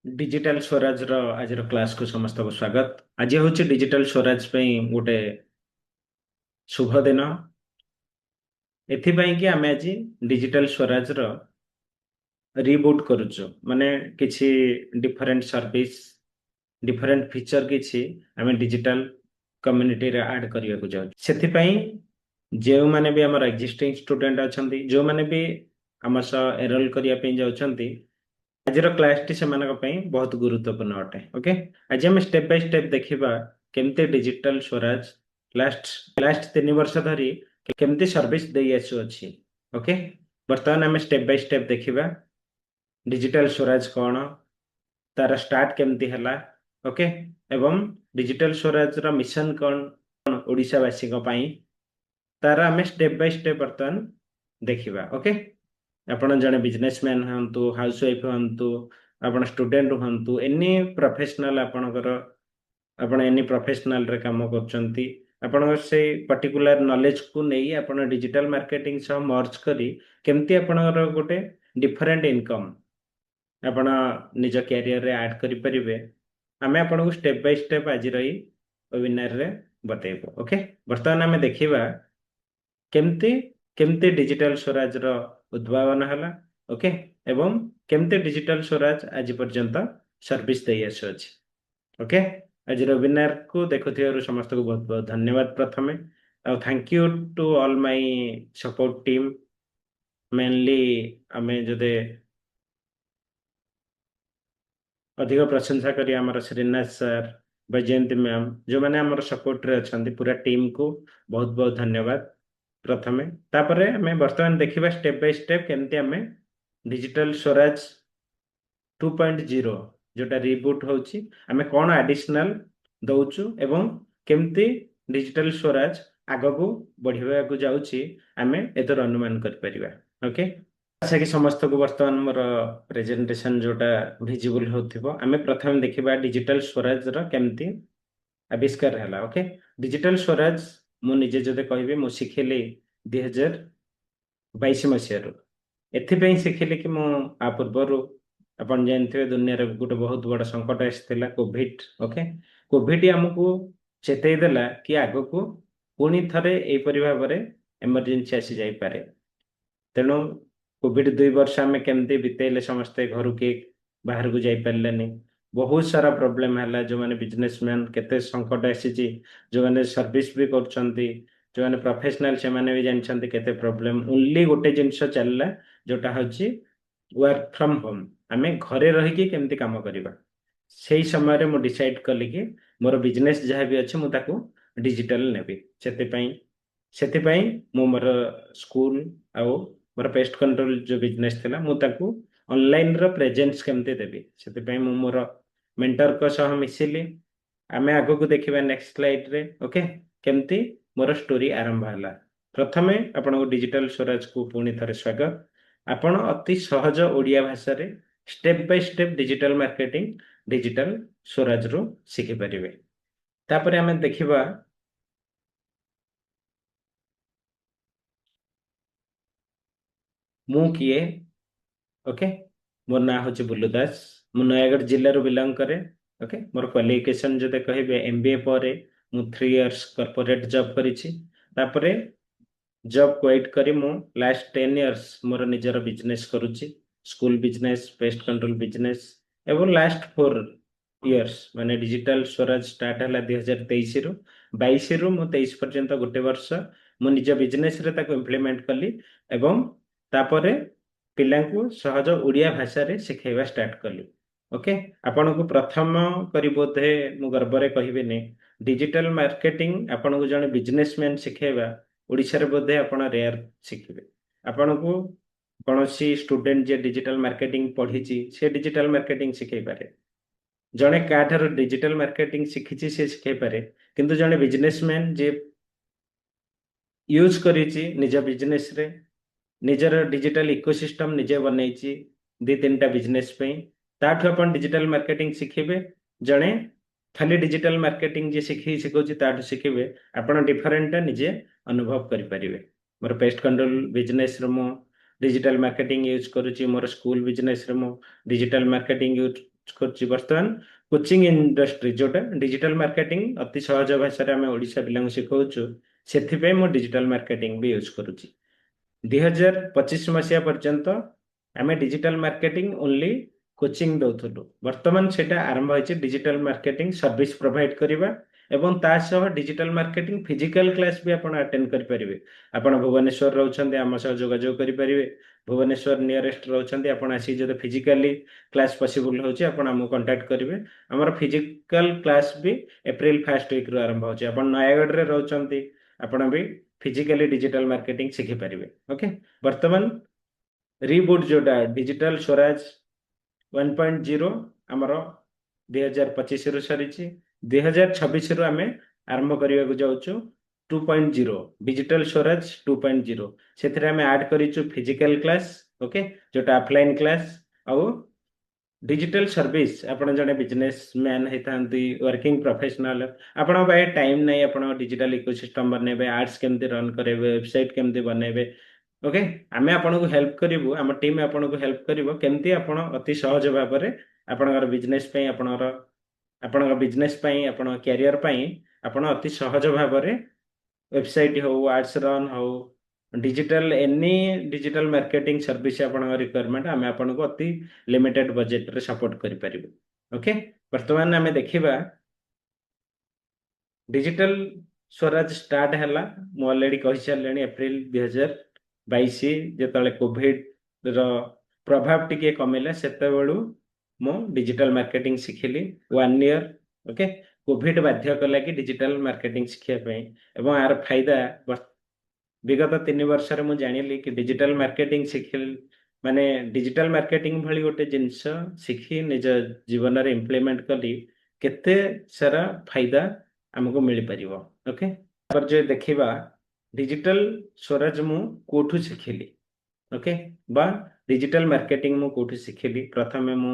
Digital Swaraj आज class को समस्त को स्वागत। आज हूँ डिजिटल स्वराज गोटे शुभ दिन। एथिपाई कि आमे आज डिजिटल स्वराज रिबूट करुचु माने किछि डिफरेंट सर्विस डिफरेंट फीचर किछि आमे डिजिटल कम्युनिटी रे ऐड करिया को जाउ। सेथिपाई जे माने भी हमर एक्जिस्टिंग स्टूडेंट अछंती जो माने भी हम सह एनरोल करिया पे जाउछंती आज क्लास टी से बहुत गुरुत्वपूर्ण अटे। ओके, आज हम स्टेप बाय स्टेप देखिबा केमते डिजिटल स्वराज लास्ट लास्ट 3 वर्ष धरी केमते सर्विस देई आसु अछि। ओके, वर्तमान हम स्टेप बाय स्टेप देखिबा डिजिटल स्वराज कौन, तार स्टार्ट केमती हला। ओके, एवं डिजिटल स्वराज रा मिशन कौन ओडिसा वासी को पई तार हम स्टेप बाय स्टेप वर्तमान देखिबा। ओके, आपण जने बिजनेसमैन हंतु हाउसवाइफ हंतु आपण स्टूडेंट हंतु एनी प्रोफेशनल आपणकर आपण एनी प्रोफेशनल रे काम करचंती आपण से पर्टिकुलर नॉलेज को नहीं आपण डिजिटल मार्केटिंग सह मर्ज करी केमती आपणकर गोटे डिफरेंट इनकम आपण निज कैरियर रे ऐड करि परिबे। हमें आपण को स्टेप बाय स्टेप आज रही वेबिनार रे बतेबो। ओके, वर्तमान हमें देखिबा केमती केमती डिजिटल स्वराज रो उद्भावन हला। ओके, एवं केमती डिजिटल स्वराज आज पर्यंत सर्विस दे आसु अछि। ओके, आज वेबिनार को देखुथिबारु समस्त को बहुत बहुत धन्यवाद। प्रथमे thank you to all my support team. Mainly हमें जदे अधिक प्रशंसा करी हमर श्रीनाथ सर वैजयंती मैम जो मैंने हमर सपोर्ट रे अछंती पूरा टीम को बहुत बहुत धन्यवाद। प्रथमे तापरे हमें वर्तमान देखिबा स्टेप बाय स्टेप केमती हमें डिजिटल स्वराज 2.0 जोटा रिबूट होची हमें कौन एडिशनल दउचु एवं केमती डिजिटल स्वराज आगो को बढ़िबा को जाउची हमें एतर अनुमान कर परिबा। ओके, आशा कि समस्त को वर्तमान मोर प्रेजेंटेशन जोटा विजिबल होथिबो। हमें प्रथम देखिबा डिजिटल स्वराज रा केमती आविष्कार हला। ओके, डिजिटल स्वराज मु निजे जदे कहबे मु सिखेली 2022 मसियारो एथिपई सिखेली कि मु आ पूर्वरु अपन जानते दुनिया रे गोटे बहुत बड़ा संकट आसिथिला कोविड। ओके, कोविड हमको चेतई देला कि आगो को पुणी थरे एई परि भाबरे इमरजेंसी आसी जाई पारे। तेणु कोविड 2 वर्ष आम केमती बितेले समस्ते घर के बाहर को जाई पारलेनी। बहुत सारा प्रोब्लेम है जो मैंने बिजनेसमैन केते संकट आसी जो मैंने सर्विस भी करछंती जो मैंने प्रोफेशनल से मैंने भी जानछंती केते प्रोब्लेम। ओनली गोटे जिंस चलला जोटा होची वर्क फ्रॉम होम आमे घरे रही के केमती काम करिबा। सेही समय रे मु डिसाइड कली कि मोर बिजनेस जहाँ भी अच्छे मु ताको डिजिटल नेबी। सेति पई मु मोर स्कूल आउ मोर पेस्ट कंट्रोल जो बिजनेस थिला मु ताको ऑनलाइन रो प्रेजेंस केमते देबी सेति पई मु मोर मेंटर को सह मिसिली। आमे आगो को देखिबा नेक्स्ट स्लाइड रे। ओके, केमती मोर स्टोरी आरंभ हला। प्रथमे आपन को डिजिटल स्वराज को पुणी थरे स्वागत। आपण अति सहज ओडिया भाषा रे step by step digital marketing digital Swaraj रो सिखि परिबे। तापरे हमें देखिबा मु किए। ओके, मोर ना होचे बुल्लू दास। मु नयागढ़ जिल्ला रो बिलोंग करे। ओके, मोर क्वालिफिकेशन जदे कहबे एमबीए परे मु 3 इयर्स कॉर्पोरेट जॉब करिछि। तापरे जॉब क्विट करी मु लास्ट 10 इयर्स मोर निजर बिजनेस करूछि। School business pest control business एवं लास्ट 4 इयर्स माने डिजिटल स्वराज स्टार्ट हला 2023 रु 22 रु मु 23 पर्यंत गोटे वर्ष मु निज बिजनेस रे ताको इम्प्लीमेंट कली एवं तापरे पिलांकु सहज ओडिया भाषा रे सिखाइबा स्टार्ट कली। ओके, आपन को प्रथम करी बोधे मु गर्व रे कहिबेनी डिजिटल मार्केटिंग आपन को जने बिजनेसमैन सिखाइबा ओडिसा रे बोधे आपण रेयर शिखिबे। आपन को कौनसी स्टूडेंट जे डिजिटल मार्केटिंग पढ़ी से डिजिटल मार्केटिंग शिखाई पारे। जड़े क्या डिजिटल मार्केटिंग शिखी से शिखाई पारे किंतु जड़े बिजनेसमैन जे यूज करी निज बिजनेस रे निजर डिजिटल इकोसिस्टम निजे बनई 2-3टा बिजनेस पे ताठू अपन डिजिटल मार्केटिंग शिखिबे। जड़े खाली डिजिटल मार्केटिंग जे शिखौची ताठू शिखिबे आपण डिफरेंट निजे अनुभव करि परिबे। मोर पेस्ट कंट्रोल बिजनेस रे मो डिजिटल मार्केटिंग यूज करूची। मोर स्कूल बिजनेस रे मो डिजिटल मार्केटिंग यूज କରୁଛି ବର୍ତ୍ତମାନ କୋଚିଂ ଇଣ୍ଡଷ୍ଟ୍ରି जोटा डिजिटल मार्केटिंग अति सहज भाषा रे आमे ओडिशा पिलांग शिखौछु सेथिपे मो डिजिटल मार्केटिंग भी यूज करूची 2025 मसिया पर्यंत आमे डिजिटल मार्केटिंग ओनली कोचिंग दउथुलु वर्तमान सेटा आरंभ होइछि डिजिटल मार्केटिंग सर्विस प्रोवाइड करिबा एवं ता सह डिजिटल मार्केटिंग फिजिकल क्लास भी आपण अटेंड करि परिबे आपण भुवनेश्वर रहउछन्ते आम सह जोगाजोग करि परिबे भुवनेश्वर नियरेस्ट रहउछन्ते आपण आसी जदि फिजिकली क्लास पॉसिबल होछि आपण हमु कांटेक्ट करिवे हमर फिजिकल क्लास भी अप्रैल फर्स्ट वीक रो आरंभ होछि आपण नयागढ़ रे रहउछन्ते आपण भी फिजिकली डिजिटल मार्केटिंग शिखि परिबे ओके वर्तमान रिबूट जोटा डिजिटल स्वराज 1.0 आमर 2025 रु सरीछि 2026 रु आमे आरंभ करिया को जाउछु 2.0 डिजिटल स्वराज 2.0 सेथिरे आमे ऐड करिछु फिजिकल क्लास ओके जोटा ऑफलाइन क्लास आउ डिजिटल सर्विस आपण जने बिजनेसमैन हेतांती वर्किंग प्रोफेशनल आपण बाय टाइम नै आपण डिजिटल इकोसिस्टम बनेबे एड्स केमते रन करेबे वेबसाइट केमते बनेबे ओके आमे आपण को हेल्प करिवु हम टीम आपण को हेल्प करिवो केमती आपण अति सहज भाबरे आपणकर बिजनेस पई आपणकर बिजनेस पई आपण कैरियर पई आपण अति सहज भाबरे वेबसाइट हो एड्स रन हो digital any digital marketing service आपण रिक्वायरमेंट आमे आपण को अति लिमिटेड बजेट रे सपोर्ट करि परिबो ओके वर्तमान आमे देखिबा डिजिटल स्वराज स्टार्ट हैला मो ऑलरेडी कहि छलेनी अप्रैल 2022 जेतले कोविड रो प्रभाव टिके कमिला सेते बेलु मो डिजिटल मार्केटिंग सिखिली 1 ईयर ओके कोविड बाध्य कला कि डिजिटल मार्केटिंग सिखिया पई एवं आर फायदा विगत 3 वर्ष रे मु जानिली कि डिजिटल मार्केटिंग सिखिल माने डिजिटल मार्केटिंग भली गोटे जिंस सिखी निज जीवन रे इंप्लीमेंट कली केते सारा फायदा हमको मिल परिबो ओके पर जे देखिबा डिजिटल स्वराज मु कोठु सिखिली ओके बा डिजिटल मार्केटिंग मु कोठु सिखिली प्रथमे मु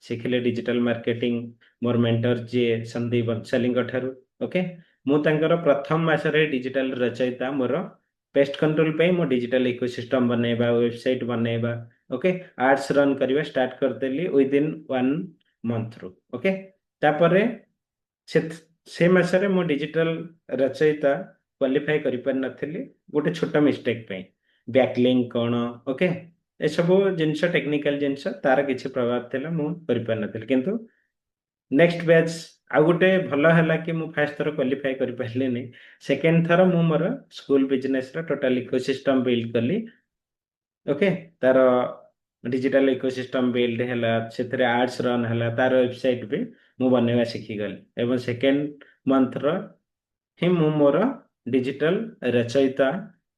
सिखिले डिजिटल मार्केटिंग मोर मेंटर जे संदीप बंसाली ठारू ओके मु तांकर प्रथम मास रे डिजिटल रचयिता मोर पेस्ट कंट्रोल पे मो डिजिटल इकोसिस्टम बनेबा वेबसाइट बनेबा ओके एड्स रन करबा स्टार्ट कर देली विद इन 1 मंथ रो ओके तापरे से मासरे मो डिजिटल रचयिता क्वालिफाई करि पर नथिली गोटे छोटा मिस्टेक पे बैकलिंक कोन ओके ए सब जिंस टेक्निकल जिंस तार किछि प्रभाव थिला मु करि पर नथिली किंतु नेक्स्ट बैच आ गोटे भल है कि मु फर्स्ट थर क्वालिफाई करि परलिनी सेकंड थर मु मोर स्कूल बिजनेस रा टोटल इकोसिस्टम बिल्ड कली ओके तार डिजिटल इकोसिस्टम बिल्ड हैला सेथरे एड्स रन हैला तार वेबसाइट भी मु बनेवा सिखि गली एवं सेकंड मंथ रो ही मु मोर डिजिटल रचयिता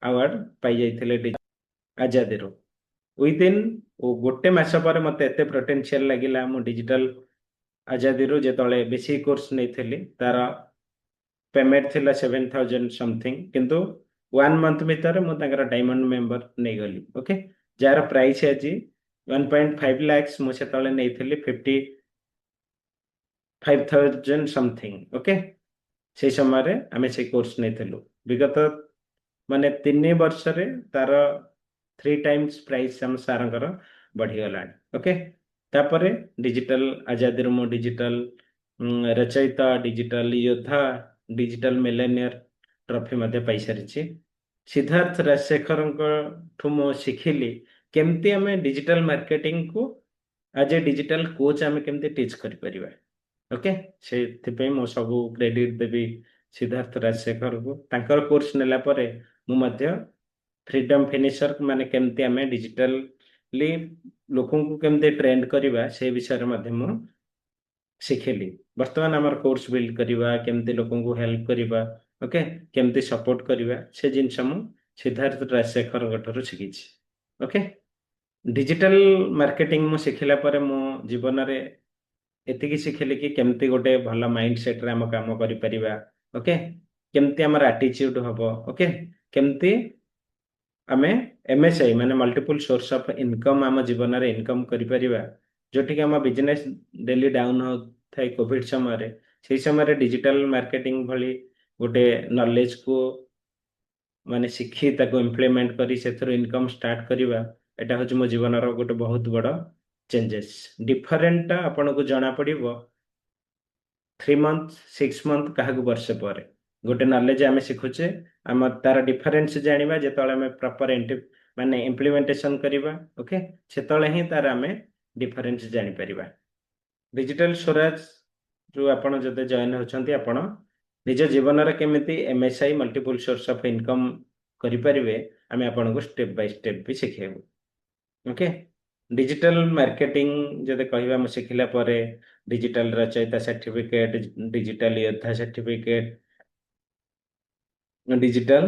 अवार्ड पाई जाइथिले आजादी रो विद इन गोटे मास पर मते एते पोटेंशियल लागिला मु डिजिटल आजादी रो जेतले बेसी कोर्स नै थिली तार पेमेंट थिला 7000 समथिंग किंतु 1 मंथ भीतर मु तांकर डायमंड मेंबर नै गली ओके जार प्राइस अछि 1.5 लाख मु सेतले नै थिली 55000 समथिंग ओके से समय रे हमें से कोर्स नै थिलु विगत माने 3 वर्ष रे तार 3 टाइम्स प्राइस हम सारंकर बढ़ी गला ओके तापरे डिजिटल आजादी रो मो डिजिटल रचयिता डिजिटल योद्धा डिजिटल मिलेनियर ट्रॉफी मध्ये पाई सारिछि सिद्धार्थ राजशेखर ठू मो शिखिली केमती हमें डिजिटल मार्केटिंग को एज ए डिजिटल कोच हमें केमती टीच करि परिबा ओके से मो सब क्रेडिट देवी सिद्धार्थ राजशेखर को तांकर कोर्स नेला परे मु मध्य फ्रीडम फिनिशर माने केमती हमें डिजिटली लोकों को केमती ट्रेंड करिबा से विषय रे मध्य मु शिखेली वर्तमान हमर कोर्स बिल्ड करिबा केमती लोकों को हेल्प करिबा ओके केमती सपोर्ट करिबा से जिंस मु सिद्धार्थ राजशेखर गठर शिखिछि ओके डिजिटल मार्केटिंग मु शिखिला परे मो जीवन रे एतिकी शिखिली कि केमती गोटे भला माइंडसेट रे हम काम करि परिबा ओके केमती हमर एटीट्यूड हबो ओके केमती आमे एमएसआई माने मल्टीपल सोर्स ऑफ इनकम आम जीवन रे इनकम करि परिबा जोठी कि हम बिजनेस डेली डाउन हो थाई कोविड समय रे से समय रे डिजिटल मार्केटिंग भली गोटे नॉलेज को माने शिखी ताको इम्प्लीमेंट करी सेथरो इनकम स्टार्ट करिबा एटा होच मो जीवन रो गोटे बहुत बड़ चेंजेस डिफरेंट आपन को जाना पड़िबो 3 मंथ 6 मंथ क्या वर्ष पर गोटे नॉलेज आम शिखुचे आम तार डिफरेन्स जाना जो आम प्रॉपर माने इम्प्लीमेंटेशन करवा ओके से ही तार आम डिफरेन्स जापर डिजिटल स्वराज जो आपड़ जब जॉइन होती आपण निज जीवन केमी एमएसआई मल्टीपल सोर्स ऑफ इनकम करें आम आपन को स्टेप बाय स्टेप भी शिखेबू ओके डिजिटल मार्केटिंग जब कह शिखला डिजिटल रचयिता सर्टिफिकेट डिजिटल योद्धा certificate digital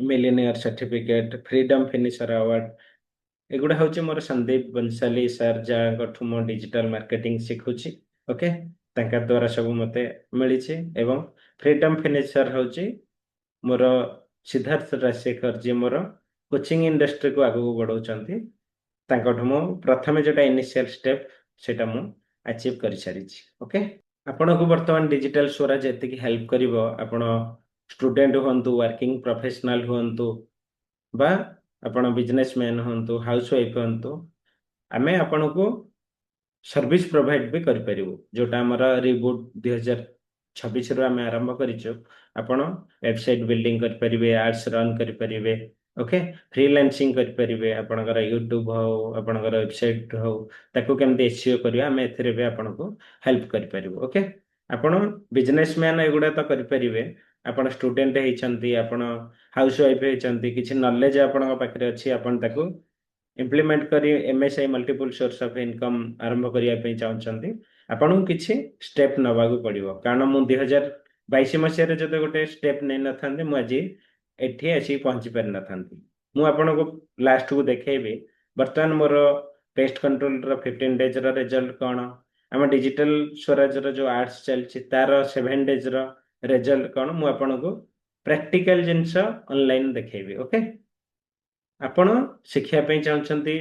millionaire certificate freedom finisher award एगुड़ा हूँ मोर संदीप बंसाली सर जहाँ मो डिजिटल मार्केटिंग शिखुची ओके तांका द्वारा सब मते मिली एवं फ्रीडम फिनिशर हूँ मोर सिद्धार्थ राजशेखर जी मोर कोचिंग इंडस्ट्री को आगू बढ़ाऊँ मु प्रथम जोटा इनिशियल स्टेप सेटा मु अचीव कर सारी ओके आपण को वर्तमान डिजिटल स्वराज एति हेल्प करिवो आपण स्टूडेंट हुंतु वर्किंग प्रोफेशनल हुंतु बा आपण बिजनेसमैन हुंतु हाउसवाइफ हुंतु आमे आपण को सर्विस प्रोवाइड भी करि परिबो जोटा हमरा रिबूट 2026 रो आमे आरंभ करिचो आपण वेबसाइट बिल्डिंग करि परिबे एड्स रन करि परिबे ओके फ्रीलांसिंग करि परिबे आपणकर यूट्यूब हो आपणकर वेबसाइट हो ताको केमते एसईओ करिया आमे एथिरे भी आपण को हेल्प करि परिबो ओके आपण बिजनेसमैन एगुडा तो करि परिबे आपण स्टूडेंट हेचंती आपण हाउसवाइफ हेचंती किछि नॉलेज आपण पाखरे अछि आपण ताको इम्प्लीमेंट करी MSI multiple source of income आरंभ करने चाहते आपन किसी स्टेप नवाक पड़ो कारण मु 2022 मसीह जब गोटे स्टेप नहीं न था मुझे एठी आसिक पहुंची पारि न था मुझे को लास्ट को देखेबी बर्तमान मोर पेस्ट कंट्रोल 15 डेज रिजल्ट कौन आम डिजिटल स्वराज जो आर्ट्स चलती तार 7 डेज रिजल्ट कौन मुझे को प्रैक्टिकल जिनस ऑनलाइन देखेबी ओके आपण शिक्षा चाहते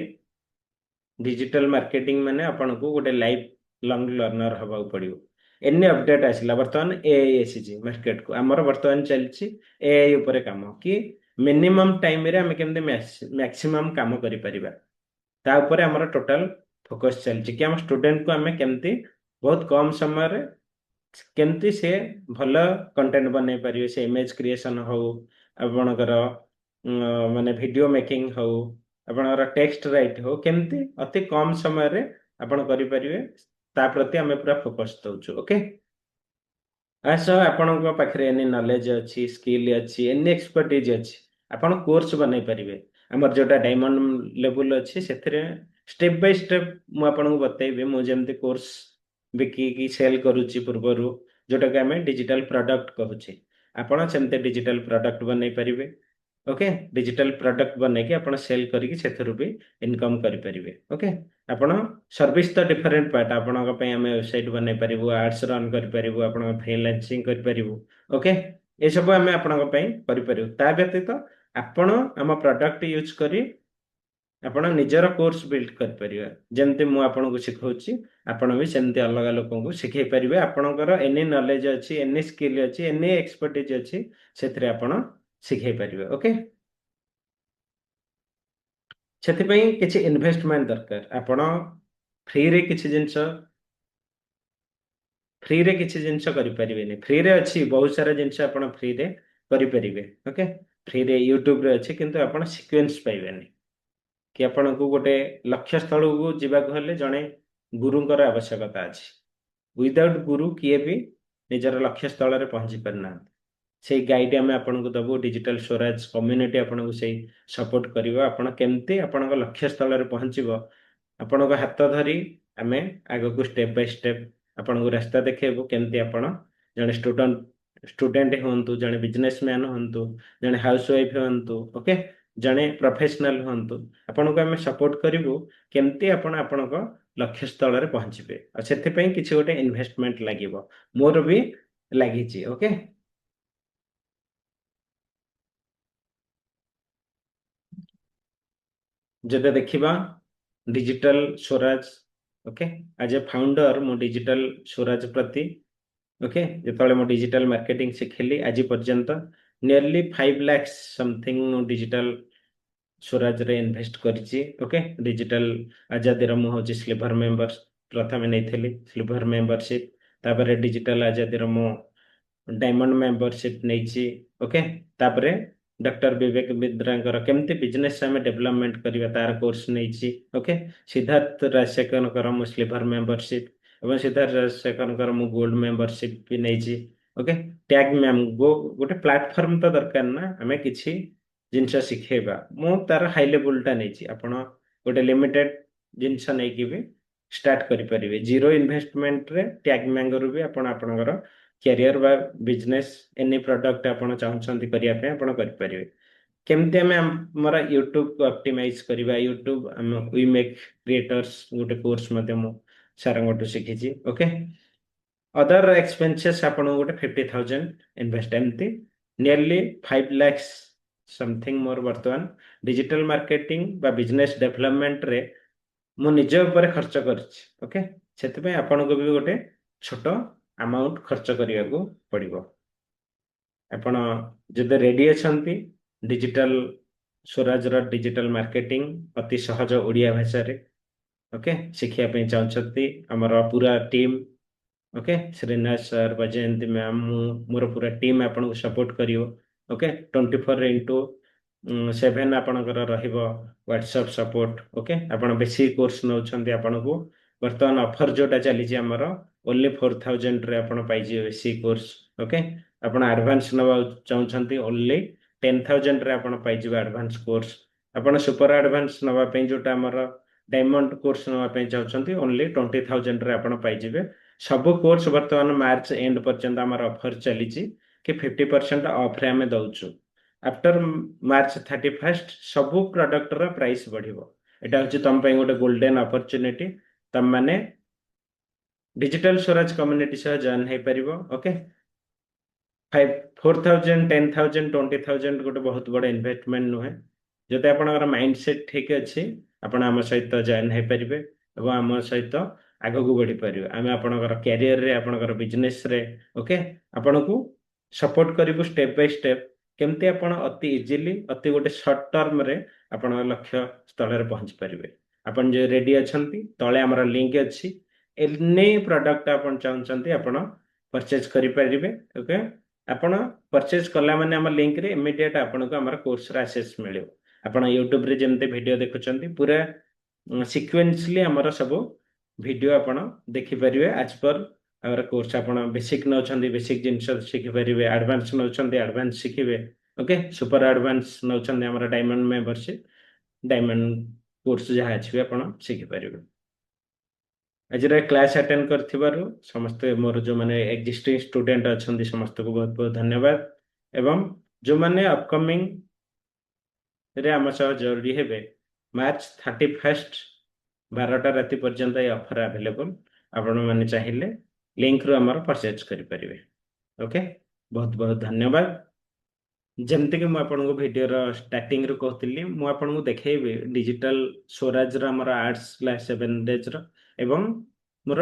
डिजिटल मार्केटिंग माने आपण को गोटे लाइफ लॉन्ग लर्नर हवा पड़ो एने अपडेट आसला बर्तमान एआई आसी मार्केट को आमर बर्तमान चलती एआई उपरे काम कि मिनिमम टाइम रे आम केमते मैक्सिमम काम करि परिबा ता उपरे हमर टोटल फोकस चलती कि हम स्टूडेंट को आम केमती बहुत कम समय रे केमती से भल कंटेंट बनै पारिबे से इमेज क्रिएशन हो आपणकर माने वीडियो मेकिंग हो आपणकर टेक्स्ट राइट हो केमती अति कम समय रे आपण करि परिबे ता प्रति हमें पूरा फोकस दउछु ओके आस आपण पाखरे एनी नॉलेज अछि स्किल अछि एनी एक्सपर्टीज अछि आपण कोर्स बनै परिबे हमर जोटा डायमंड लेवल अछि सेथरे स्टेप बाय स्टेप मु आपण को बतैबे मु जेमते कोर्स बिकी की सेल करूची पूर्वरु जोटा कि हमें डिजिटल प्रोडक्ट कहूचे आपण सेमते डिजिटल प्रोडक्ट बनै परिबे ओके डिजिटल प्रोडक्ट बनै कि आपण सेल करिकि सेथरु भी इनकम करि परिबे ओके आपण सर्विस तो डिफरेंट पार्ट आपण पई हमें वेबसाइट बनै परिबो एड्स रन करि परिबो आपण फ्रीलांसिंग करि परिबो ओके ए सब हमें आपण पई करि परिबो ता व्यतीत आपण हम प्रोडक्ट यूज करी आपण निजर कोर्स बिल्ड कर परिबे जेमते मु आपण को सिखौची आपण भी सेमते अलग लोगों को सिखै परिबे आपणकर एनी नॉलेज अछि एनी स्किल अछि एनी एक्सपर्टीज अछि सेथरे आपण सिखै परिबे ओके ସେଥିପାଇଁ କିଛି ଇନଭେଷ୍ଟମେଣ୍ଟ ଦରକାର ଆପଣ ଫ୍ରିରେ କିଛି ଜିନିଷ ଫ୍ରିରେ କିଛି ଜିନିଷ କରିପାରିବେନି ଫ୍ରିରେ ଅଛି ବହୁତ ସାରା ଜିନିଷ ଆପଣ ଫ୍ରିରେ କରିପାରିବେ ଓକେ ଫ୍ରିରେ ୟୁଟ୍ୟୁବରେ ଅଛି କିନ୍ତୁ ଆପଣ ସିକ୍ୱେନ୍ସ ପାଇବେନି कि आपण को गोटे लक्ष्य स्थल को जीवाक हेले जड़े गुरुंकर आवश्यकता अछि विदाउट गुरु किए भी निजर लक्ष्य स्थल में पहुंची पारना से गाइड आम आपन को दबो डिजिटल स्वराज कम्युनिटी आपन को से सपोर्ट करिवो आपण केमते आपण लक्ष्य स्थल में पहुंचबो आपण हाथ धरी आमे आगो को स्टेप बाय स्टेप आपण को रास्ता देखेबो केमते आपण जने स्टूडेंट होंतु जने बिजनेसमैन होंतु जने हाउसवाइफ होंतु ओके जने प्रोफेशनल होंतु आपण को आमे सपोर्ट करिवो केमते आपण आपण लक्ष्य स्थल में पहुंचबे आ सेति पई किछि गोटे इन्वेस्टमेंट लागिवो मोर भी लागिछि ओके जब देखा digital Swaraj okay as a founder मो डिजिटल स्वराज प्रति ओके जो मो डिजिटल मार्केटिंग शिखिली आज पर्यंत nearly 5 lakh something digital Swaraj रे इन्वेस्ट करिछि ओके डिजिटल आजादी रो मु होछि स्लीपर मेंबर्स प्रथमे नेइथिली स्लीपर मेंबरशिप तापर डिजिटल आजादी रो मु डायमंड मेंबरशिप नेइछि ओके तापर डॉक्टर विवेक बिद्रांकर केमते बिजनेस आमे डेवलपमेंट करिवा तार कोर्स नेइछि ओके सिद्धार्थ राजशेखरकर मु स्लीपर मेंबरशिप एवं सिद्धार्थ राजशेखरकर मु गोल्ड मेंबरशिप भी नेइछि ओके टैग मैम गो गोटे प्लेटफॉर्म तो दरकार ना आमे किछि जिनस शिखेबा मु तार हाई लेवल टा नेइछि आपण गोटे लिमिटेड जिनस नै कि भी स्टार्ट करि परिबे जीरो इन्वेस्टमेंट रे टैग मैंगरु भी आपण आपणकर कैरियर बा बिजनेस एनी प्रोडक्ट आपण चाहछंती करिया पे आपण करि परिबे केमते हमें हमरा यूट्यूब को ऑप्टिमाइज करिबा यूट्यूब हम वी मेक क्रिएटर्स गोटे कोर्स मध्ये मु सारंगटू शिखिछि ओके अदर एक्सपेंसेस आपण गोटे 50,000 इन्वेस्ट एमती नियरली 5 lakhs समथिंग मोर वर्तमान डिजिटल मार्केटिंग बा बिजनेस डेवलपमेंट रे मु निज ऊपर खर्च करछि ओके सेति पे आपण को भी गोटे छोटो अमाउंट खर्च करिया को पड़िबो आपण जदे रेडी अछंती डिजिटल स्वराज रो डिजिटल मार्केटिंग अति सहज ओडिया भाषा रे ओके शिखिया पे चाहछंती हमर पूरा team okay Srinath sir Vaijayanti ma'am मोर पूरा टीम आपन को सपोर्ट करियो ओके 24/7 आपनकर रहिबो व्हाट्सएप सपोर्ट ओके आपन बेसी कोर्स नउछंती आपन को वर्तमान ऑफर जोटा चली जे हमर ओनली 4,000 रे आपन पाइ जे बेसी कोर्स ओके आपन एडवांस नवा चाहछंती ओनली 10,000 रे आपन पाइ जे एडवांस कोर्स आपन सुपर एडवांस नवा पे जोटा हमर डायमंड कोर्स नवा पे चाहछंती ओनली 20,000 रे आपन पाइ जेबे सब कोर्स वर्तमान मार्च एंड पर्यंत आम ऑफर चली कि 50% ऑफ रे आमे दउछु आफ्टर मार्च 31 सब प्रोडक्ट रो प्राइस बढ़िबो एटा होची तम पे गोटे गोल्डन अपॉर्चुनिटी तम माने डिजिटल स्वराज कम्युनिटी सह जॉइन हे परिबो ओके 4,000 10,000 20,000 गोटे बहुत बड़ इन्वेस्टमेंट नुहे जदि आपनकर माइंडसेट ठीक अछि आपण आम सहित जॉइन हे परिबे एवं आम सहित आगो को बढ़ी परिबे आमे आपनकर कैरियर रे आपनकर बिजनेस रे ओके आपण को सपोर्ट करिवो स्टेप बाय स्टेप केमते आपण अति इजीली अति गोटे शॉर्ट टर्म रे आपण लक्ष्य स्थल रे पहुंच परिबे आपण जे रेडी अछंती तळे हमर लिंक अछि एनी प्रोडक्ट आपण चाहछंती आपण परचेज करि परिबे ओके आपण परचेज कला माने हमर लिंक रे इमीडिएट आपण को हमर कोर्स रा एक्सेस मिलियो आपण YouTube रे जेमते वीडियो देखुचंती पूरा सिक्वेंसली हमर सब वीडियो आपण देखि परिबे एज पर हमर कोर्स आपण बेसिक नउछंती बेसिक जिंस सिखि परिबे एडवांस नउछंती एडवांस सिखिबे ओके सुपर एडवांस नउछंती हमर डायमंड मेंबरशिप डायमंड कोर्स जहा अछि आपण सिखि परिबे आज क्लास अटेंड करथिबारु समस्त मोर जो माने एग्जिस्टिंग स्टूडेंट अछंती समस्त को बहुत बहुत धन्यवाद एवं जो माने अपकमिंग रे हम सह जरूरी हेबे मार्च 31 12टा राति पर्यंत ये ऑफर अवेलेबल आपण माने चाहिए लिंक रो हमर परचेज करि परिबे ओके बहुत बहुत धन्यवाद जमते कि मु आपन को वीडियो रो स्टार्टिंग रो कहतिली मु आपन को देखेबे डिजिटल स्वराज रो हमर आर्ट्स/7 डेज रो एवं मोर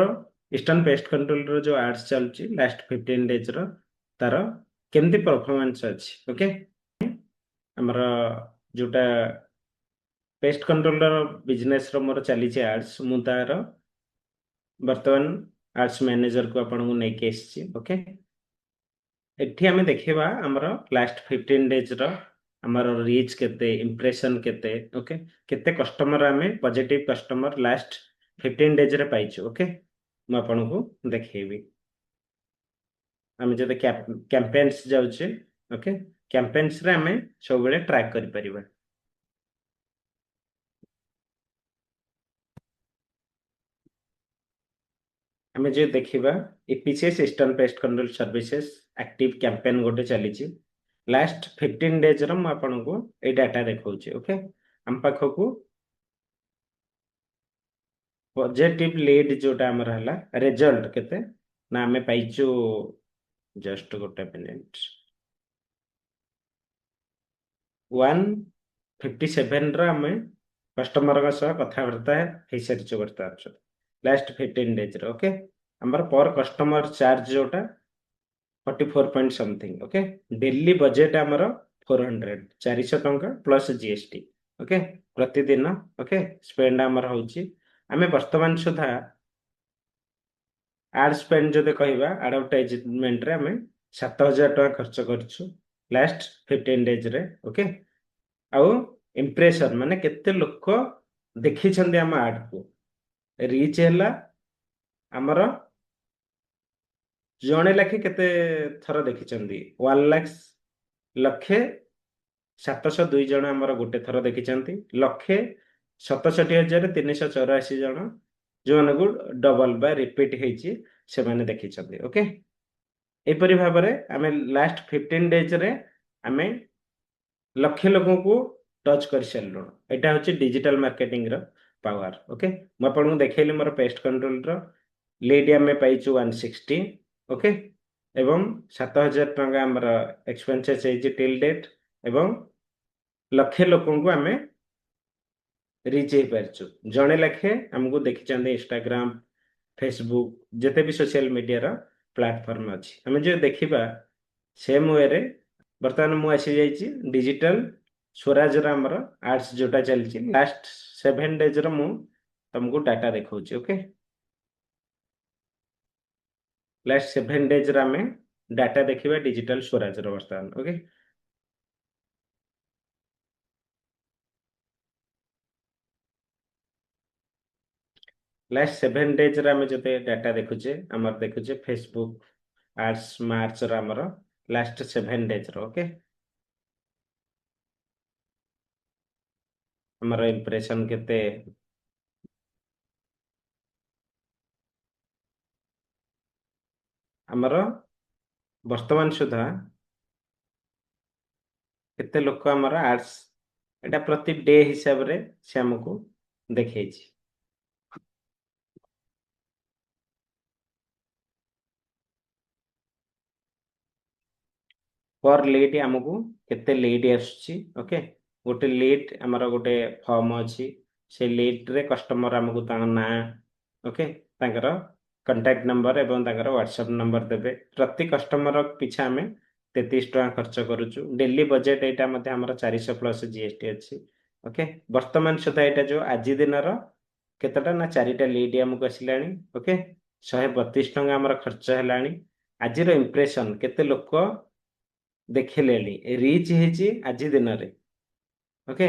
ईस्टर्न पेस्ट कंट्रोल रो जो आर्ट्स चलची लास्ट 15 डेज रो तार केमती परफॉर्मेंस अछि ओके हमर जोटा पेस्ट कंट्रोल रो बिजनेस रो मोर चली छै आर्ट्स मु तार वर्तमान आर्ट्स मैनेजर को आपन को नै केस छी ओके एठी हमें देखिबा हमर लास्ट 15 डेज रो हमर रीच केते इंप्रेशन केते ओके केते कस्टमर हमें पॉजिटिव कस्टमर लास्ट 15 डेज रे पाइछु ओके मु आपन को देखैबी हमें जदे कैंपेन्स जाउचे ओके कैंपेन्स रे हमें सब बेले ट्रैक करि परिबा हमें जे देखिबा EPCS eastern pest control services active campaign गोटे चली छी लास्ट 15 डेज रो म आपन को ए डाटा देखौची ओके हम पाखो को पॉजिटिव लीड जोटा हमर हला रिजल्ट केते ना हमें पाइछु जस्ट गोटे मिनिट 157 रो हमें कस्टमर का सह कथा बर्ता है हे सरी बर्ता लास्ट 15 डेज रो ओके हमर पर कस्टमर चार्ज जोटा 44 point something okay daily budget हमर 400 400 टंका प्लस जीएसटी ओके प्रतिदिन ओके स्पेंड आमर होची आमे वर्तमान सुधा आड स्पेंड जदि कहबा एडवर्टाइजमेंट रे आमे 7000 टका खर्च करछु लास्ट 15 डेज रे ओके आउ इंप्रेशन माने केते लोक देखि छन्दी हम आड को रीच हैला हमर जणे लाखे केते थर देखि छन्दी 1 लाख लक्षे 702 जण हमर गोटे थर देखि छन्ती लक्षे 67,384 जण जो मानकु डबल बा रिपीट ହେଇଛି ସେମାନେ ଦେଖିଛନ୍ତି ଓକେ ଏପରି ଭାବରେ ଆମେ ଲାଷ୍ଟ 15 ଡେଜ ରେ ଆମେ ଲକ୍ଷେ ଲୋକଙ୍କୁ ଟଚ୍ କରି ସାରିଲୁଣି ଏଇଟା ହଉଛି ଡିଜିଟାଲ ମାର୍କେଟିଂ ର ପାୱାର ଓକେ ମୁଁ ଆପଣଙ୍କୁ ଦେଖେଇଲି ମୋର ପେଷ୍ଟ କଣ୍ଟ୍ରୋଲ ର ଲିଡ୍ ଆମେ ପାଇଛୁ 160 ଓକେ ଏବଂ 7,000 ଟଙ୍କା ଆମର ଏକ୍ସପେନ୍ସେସ୍ ହେଇଛି ଟିଲ୍ ଡେଟ୍ ଏବଂ ଲକ୍ଷେ ଲୋକଙ୍କୁ ଆମେ ରିଚ୍ ହେଇପାରିଛୁ ଜଣେ ଲେଖେ ଆମକୁ ଦେଖିଛନ୍ତି ଇନଷ୍ଟାଗ୍ରାମ ଫେସବୁକ୍ ଯେତେ ବି ସୋସିଆଲ ମିଡ଼ିଆର ପ୍ଲାଟଫର୍ମ ଅଛି ଆମେ ଯେଉଁ ଦେଖିବା ସେମ୍ ୱେରେ ବର୍ତ୍ତମାନ ମୁଁ ଆସିଯାଇଛି ଡିଜିଟାଲ ସ୍ୱରାଜର ଆମର ଆର୍ଟ୍ସ ଯେଉଁଟା ଚାଲିଛି ଲାଷ୍ଟ 7 ଡେଜ୍ର ମୁଁ ତମକୁ ଡାଟା ଦେଖାଉଛି ଓକେ ଲାଷ୍ଟ 7 ଡେଜ୍ର ଆମେ ଡାଟା ଦେଖିବା ଡିଜିଟାଲ ସ୍ୱରାଜର ବର୍ତ୍ତମାନ ଓକେ लास्ट 7 डेज रे आमे जते डाटा देखुचे हमर देखुचे फेसबुक आर्ट्स मार्च रे हमर लास्ट 7 डेज रो ओके हमर इंप्रेशन केते हमर वर्तमान सुधा केते लोक हमर आर्ट्स एटा प्रति डे हिसाब रे से हमको देखैछि पर लीड हमको केते लीड आसुची ओके गोटे लीड हमर गोटे फॉर्म अछि से लीड रे कस्टमर हमको ता ना ओके तांकर कांटेक्ट नंबर एवं तांकर व्हाट्सएप नंबर देबे प्रति कस्टमर पिछा हमें 33 टका खर्च करूछु डेली बजेट एटा मध्ये हमर 400 प्लस जीएसटी अछि ओके वर्तमान सुधा एटा जो आज दिन रो केतटा ना चारिटा लीड हमको आसिलानी ओके 132 टका हमर खर्च हेलानी आजिर इंप्रेशन केते लोक देखिलेनी रीच ହେଇଛି ଆଜି ଦିନରେ ଓକେ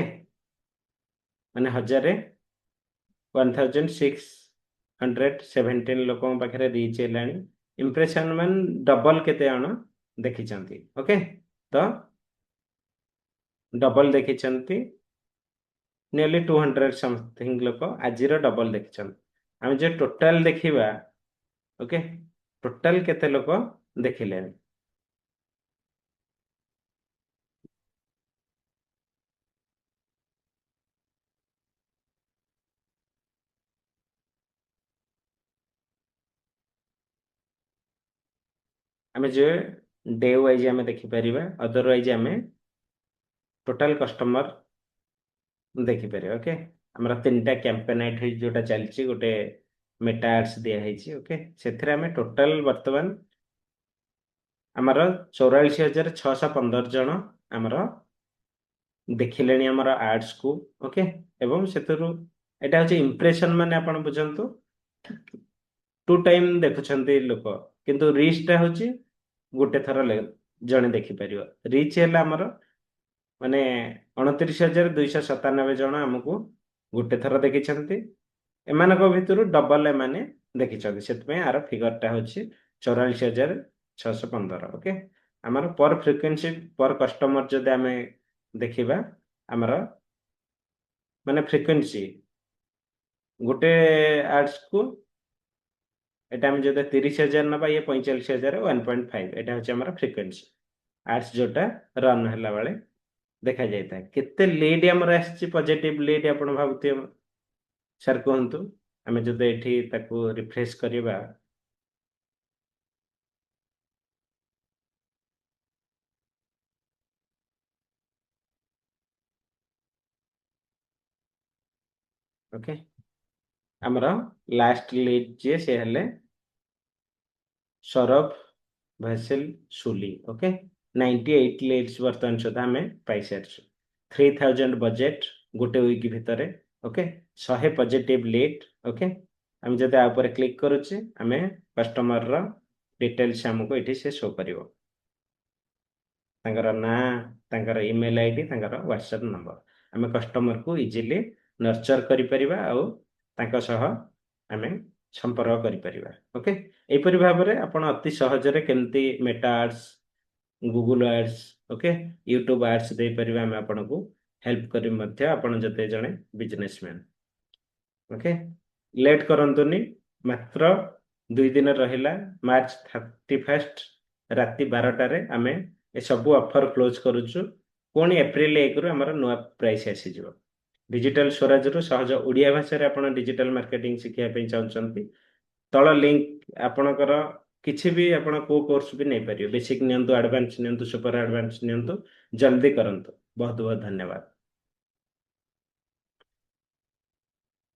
ମାନେ 1617 ଲୋକଙ୍କ ପାଖରେ ରିଚ୍ ହେଲାଣି ଇମ୍ପ୍ରେସନ ମାନ ଡବଲ କେତେ ଜଣ ଦେଖିଛନ୍ତି ଓକେ ତ ଡବଲ ଦେଖିଛନ୍ତି ନିୟରଲି 200 ସମଥିଙ୍ଗ ଲୋକ ଆଜିର ଡବଲ ଦେଖିଛନ୍ତି ଆମେ ଯେ ଟୋଟାଲ ଦେଖିବା ଓକେ ଟୋଟାଲ କେତେ ଲୋକ ଦେଖିଲେଣି आमे जे डे वाइज आमे देखि परिबा अदरवाइज आमे टोटल कस्टमर देखि परिबा ओके हमरा तीनटा कैंपेन आइट जोटा चलछि गोटे मेटा एड्स दिया ହେଇଛି ओके ସେଥିରେ ଆମେ ଟୋଟାଲ ବର୍ତ୍ତମାନ ଆମର 84,615 ଜଣ ଆମର ଦେଖିଲେଣି ଆମର ଆଡ୍ସ को ओके ଏବଂ ସେଥିରୁ ଏଟା ହେଉଛି ଇମ୍ପ୍ରେସନ ମାନେ ଆପଣ ବୁଝନ୍ତୁ टू टाइम देखुଛନ୍ତି ଲୋକ କିନ୍ତୁ ରିଚ୍ ଟା ହେଉଛି ଗୋଟେ ଥର ଜଣେ ଦେଖିପାରିବ ରିଚ୍ ହେଲା ଆମର ମାନେ 29,297 ଜଣ ଆମକୁ ଗୋଟେ ଥର ଦେଖିଛନ୍ତି ଏମାନଙ୍କ ଭିତରୁ ଡବଲ ଏମାନେ ଦେଖିଛନ୍ତି ସେଥିପାଇଁ ଆର ଫିଗରଟା ହେଉଛି 44,615 ଓକେ ଆମର पर फ्रिक्वेंसी पर कस्टमर जदि आमे देखिबा ଆମର ମାନେ फ्रिक्वेंसी गोटे आड्स को एटा हम जदि 30,000 नबा ये 45,000 1.5 एटा होची हमर फ्रिक्वेंसी आड्स जोटा रन हला बेले देखा जायता केते लीड हमर आछि पॉजिटिव लीड आपण भाबुते सर कहंतु हमें जदि एठी ताको रिफ्रेश करिबा ओके हमर लास्ट लीड जे से हले सौरभ भैसेल सुली ओके 98 लीड्स वर्तमान सुधा हमें पाई सारछु 3000 बजेट गोटे वीक भितर ओके 100 पॉजिटिव लीड ओके आम जब आ क्लिक करुचे आम कस्टमर रो डिटेल्स हमको ये से शो करिवो तांकर ना तांकर ईमेल आईडी तांकर व्हाट्सएप नंबर आम कस्टमर को इजीली नर्चर करि परिबा आउ तांका सह आम संपर्क करि परिबा ओके एपरि भाबरे आपण अति सहजरे केमती Meta ads Google ads okay YouTube ads दे परिबा आम आपनको हेल्प करि मध्य आपण जते जणे बिजनेसमैन ओके लेट करंतुनी मात्र 2 दिन रहिला मार्च 31 राति 12 रे आमे ए सब ऑफर क्लोज करूछु पुणी एप्रिल 1 रु हमर नुआ प्राइस आसी जिवो डिजिटल स्वराज रु सहज ओडिया भाषा रे आपण डिजिटल मार्केटिंग सिखिया पे चाहउछंती तळ लिंक आपणकर किछि भी आपण को कोर्स भी नै परियो बेसिक नियंतु एडवांस नियंतु सुपर एडवांस नियंतु जल्दी करंतु बहुत बहुत धन्यवाद।